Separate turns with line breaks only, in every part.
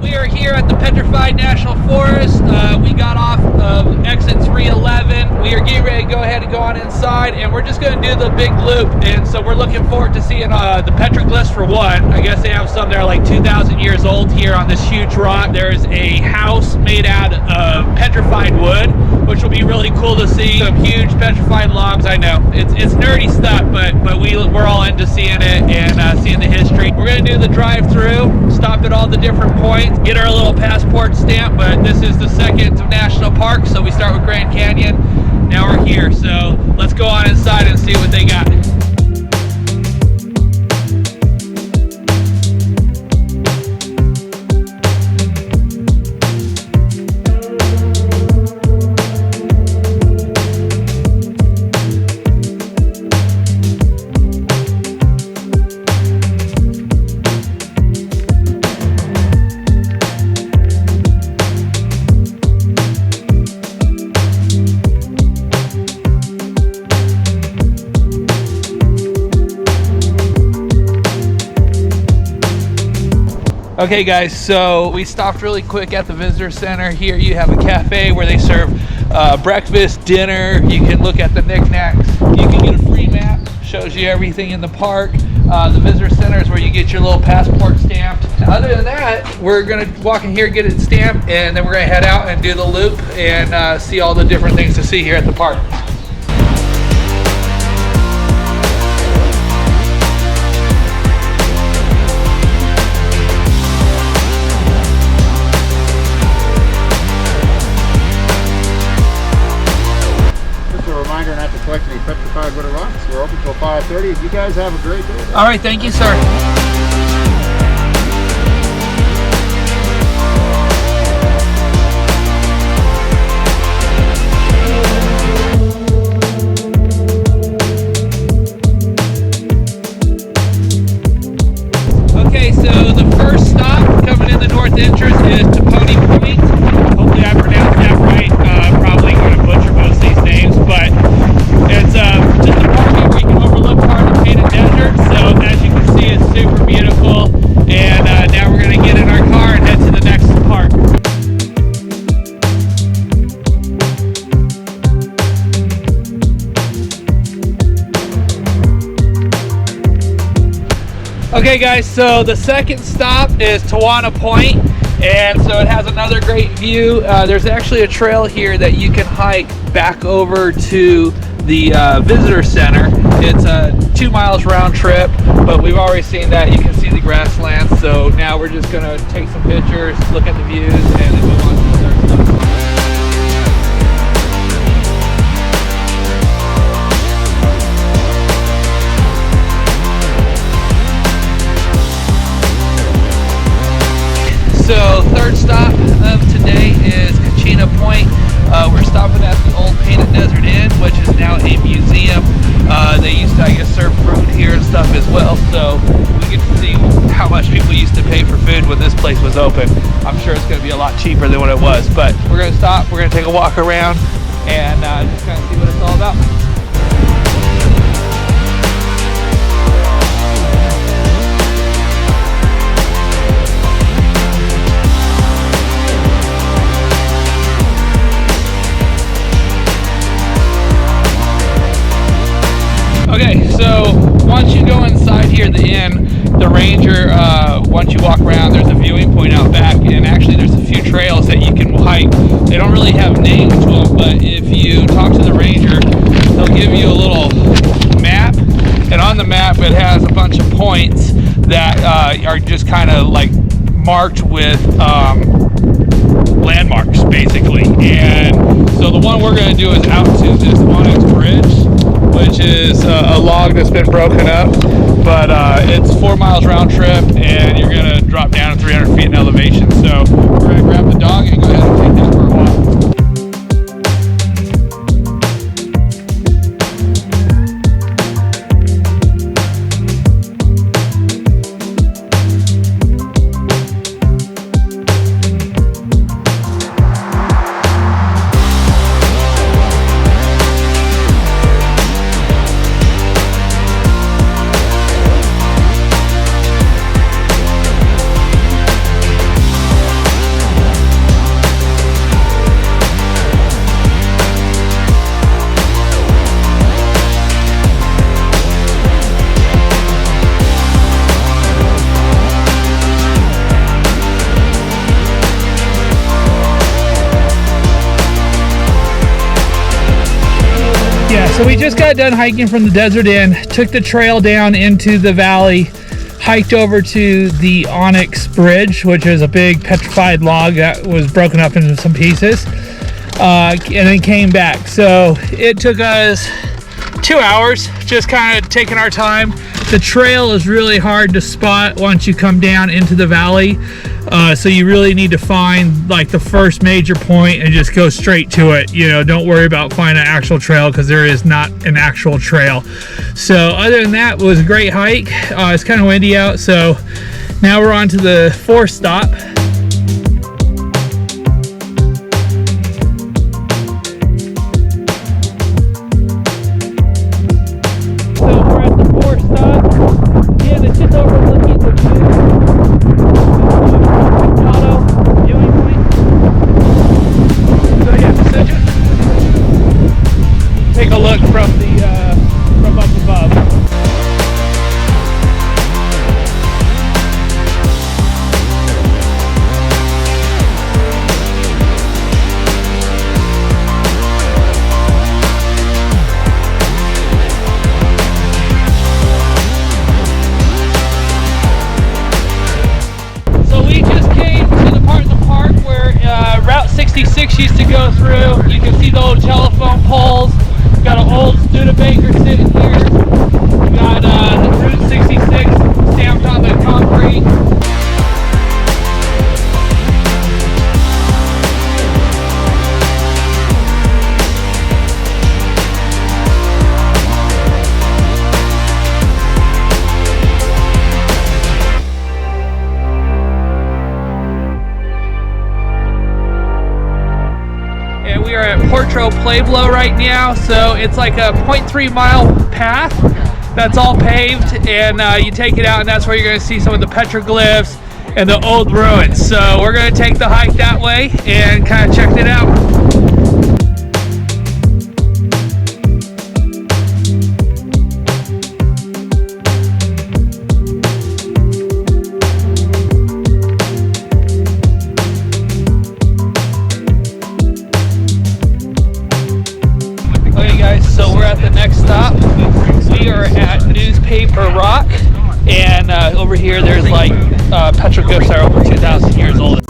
We are here at the Petrified National Forest. We got off of exit 311. We are getting ready to go ahead and go on inside, and we're just going to do the big loop. And so we're looking forward to seeing the petroglyphs for one. I guess they have some that are like 2,000 years old here on this huge rock. There's a house made out of petrified wood, which will be really cool to see. Some huge petrified logs. I know it's nerdy stuff, but we're all into seeing it and seeing the history. We're going to do the drive-through, stop at all the different points, get our little passport stamp. But this is the second national park, so we start with Grand Canyon. Now we're here, so let's go on inside and see what they got. Okay guys, so we stopped really quick at the visitor center. Here you have a cafe where they serve breakfast, dinner. You can look at the knickknacks. You can get a free map, shows you everything in the park. The visitor center is where you get your little passport stamped. Other than that, we're gonna walk in here, get it stamped, and then we're gonna head out and do the loop and see all the different things to see here at the park.
Not to collect any petrified wood or rocks. We're open till 5:30. You guys have a great day.
All right, thank you, sir. Okay, so the first stop coming in the north entrance is to Pony Point. Hopefully I pronounced that right. Probably going to butcher most of these names, but it's just a park where you can overlook part of the Painted Desert. So as you can see, it's super beautiful. And now we're going to get in our car and head to the next park. Okay guys, so the second stop is Tawana Point, and so it has another great view. There's actually a trail here that you can hike back over to the visitor center. It's a 2 miles round trip, but we've already seen that. You can see the grasslands, so now we're just gonna take some pictures, look at the views, and then move on to the third stop. So third stop of today is Kachina Point. We're stopping at the old Painted Desert Inn, which is now a museum. They used to, I guess, serve food here and stuff as well. So we get to see how much people used to pay for food when this place was open. I'm sure it's going to be a lot cheaper than what it was. But we're going to stop, we're going to take a walk around, and just kind of see what it's all about. Okay, so once you go inside here, the inn, the ranger, once you walk around, there's a viewing point out back, and actually there's a few trails that you can hike. They don't really have names to them, but if you talk to the ranger, they'll give you a little map, and on the map it has a bunch of points that are just kind of like marked with landmarks, basically. And so the one we're going to do is out to this Onyx Bridge, which is a log that's been broken up, but it's 4 miles round trip, and you're going to drop down to 300 feet in elevation. So we're going to grab the dog and go ahead and take that for a walk. So we just got done hiking from the Desert Inn, took the trail down into the valley, hiked over to the Onyx Bridge, which is a big petrified log that was broken up into some pieces, and then came back. So it took us 2 hours, just kind of taking our time. The trail is really hard to spot once you come down into the valley, so you really need to find like the first major point and just go straight to it. You know, don't worry about finding an actual trail, because there is not an actual trail. So other than that, it was a great hike. It's kind of windy out, so now we're on to the fourth stop. Take a look from up above. So we just came to the part of the park where Route 66 used to go through. You can see the old telephone poles. Got an old Studebaker sitting here. We got Route 66 stamped on the concrete. We are at Portro Pueblo right now, so it's like a 0.3 mile path that's all paved, and you take it out, and that's where you're going to see some of the petroglyphs and the old ruins. So we're going to take the hike that way and kind of check it out. So we're at the next stop. We are at Newspaper Rock, and over here there's like petroglyphs that are over 2,000 years old.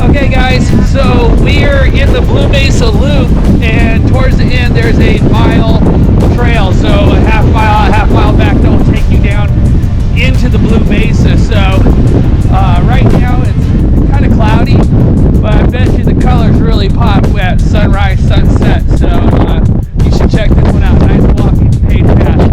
Okay guys, so we're in the Blue Mesa Loop, and towards the end there's a mile trail, so a half mile back that will take you down into the Blue Mesa. So right now it's kind of cloudy, but I bet you the colors really pop at sunrise, sunset, so you should check this one out. Nice walking page path.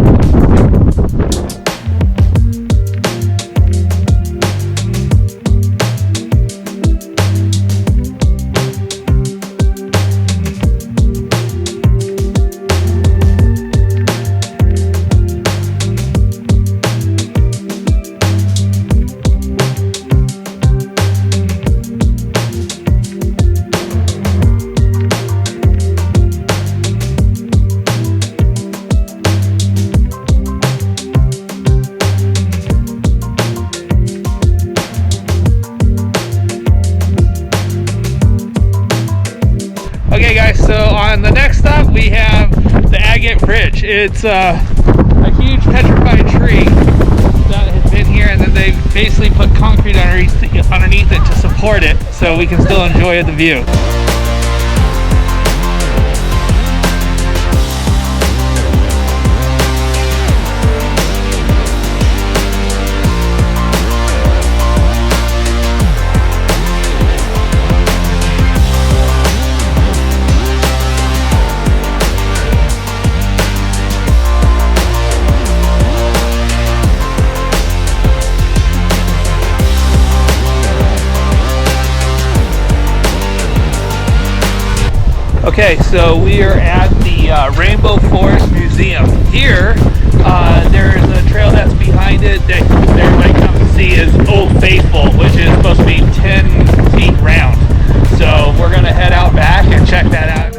Okay guys, so on the next stop we have the Agate Bridge. It's a huge petrified tree that has been here, and then they basically put concrete underneath it to support it, so we can still enjoy the view. Okay, so we are at the Rainbow Forest Museum. Here, there's a trail that's behind it that everybody comes to see. see is Old Faithful, which is supposed to be 10 feet round. So we're gonna head out back and check that out.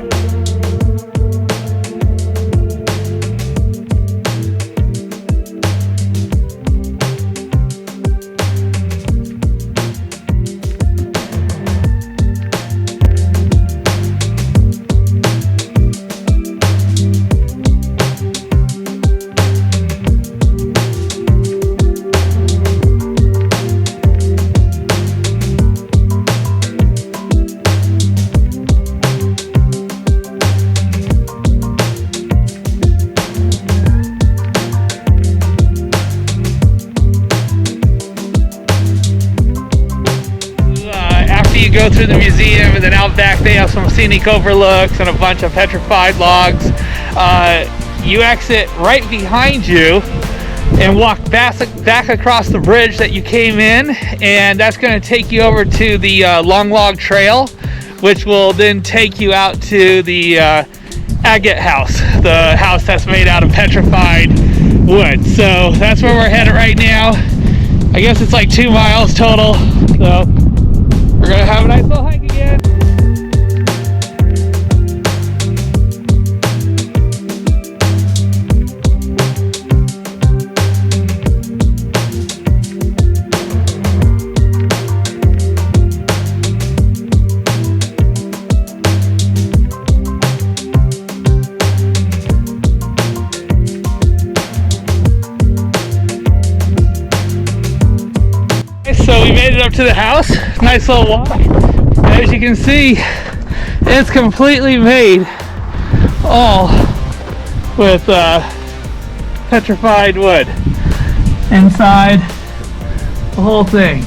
You go through the museum, and then out back they have some scenic overlooks and a bunch of petrified logs. You exit right behind you and walk back across the bridge that you came in, and that's going to take you over to the Long Log Trail, which will then take you out to the agate house, the house that's made out of petrified wood. So that's where we're headed right now. I guess it's like 2 miles total, so we're gonna have a nice little hike again. So we made it up to the house. Nice little walk. As you can see, it's completely made all with petrified wood inside the whole thing.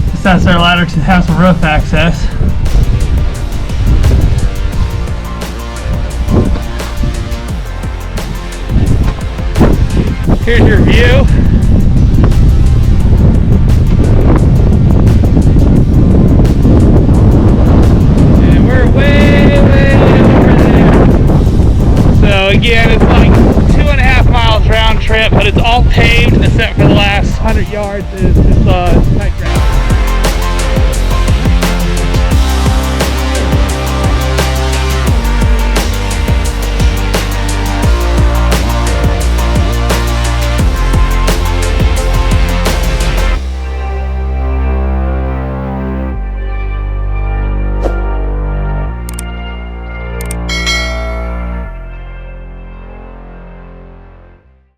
Just that's our ladder to have some roof access. Here's your view. And we're way over there. So again, it's like 2.5 miles round trip, but it's all paved except for the last 100 yards is